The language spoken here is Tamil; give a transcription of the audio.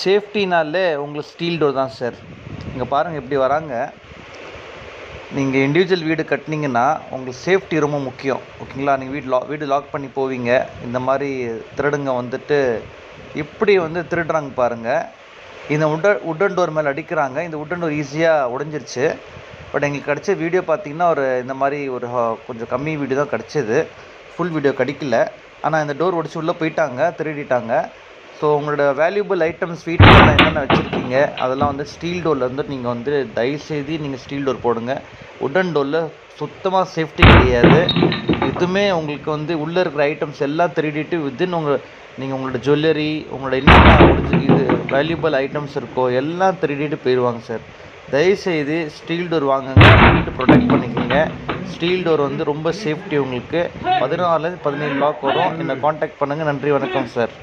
சேஃப்டினாலே உங்களுக்கு ஸ்டீல் டோர் தான் சார். இங்கே பாருங்கள் எப்படி வராங்க. நீங்கள் இண்டிவிஜுவல் வீடு கட்டினீங்கன்னா உங்களுக்கு சேஃப்டி ரொம்ப முக்கியம், ஓகேங்களா? நீங்கள் வீடு லாக் பண்ணி போவீங்க. இந்த மாதிரி திருடுங்க வந்துட்டு எப்படி திருடுறாங்க பாருங்கள். இந்த உட்டன் டோர் மேலே அடிக்கிறாங்க. இந்த உட்டன் டோர் ஈஸியாக உடஞ்சிருச்சு. பட் எங்களுக்கு கிடச்ச வீடியோ பார்த்திங்கன்னா இந்த மாதிரி கொஞ்சம் கம்மி வீடியோ தான் கிடச்சிது. ஃபுல் வீடியோ கிடைக்கல. ஆனால் இந்த டோர் உடச்சி உள்ளே போயிட்டாங்க, திருடிட்டாங்க. ஸோ உங்களோட வேல்யூபிள் ஐட்டம்ஸ் வீட்டில் என்னென்ன வச்சுருக்கீங்க அதெல்லாம் ஸ்டீல் டோரில் நீங்கள் தயவுசெய்து நீங்கள் ஸ்டீல் டோர் போடுங்க. உட்டன் டோரில் சுத்தமாக சேஃப்டி கிடையாது. இதுவுமே உங்களுக்கு உள்ளே இருக்கிற ஐட்டம்ஸ் எல்லாம் திருடிட்டு நீங்கள் உங்களோட ஜுவல்லரி, உங்களோட என்னென்ன இது வேல்யூபிள் ஐட்டம்ஸ் இருக்கோ எல்லாம் திருடிட்டு போயிடுவாங்க சார். தயவுசெய்து ஸ்டீல் டோர் வாங்குங்க, வீட்டு ப்ரொடெக்ட் பண்ணிக்கோங்க. ஸ்டீல் டோர் ரொம்ப சேஃப்டி. உங்களுக்கு 16 17 லாக் வரும். என்னை காண்டாக்ட் பண்ணுங்கள். நன்றி, வணக்கம் சார்.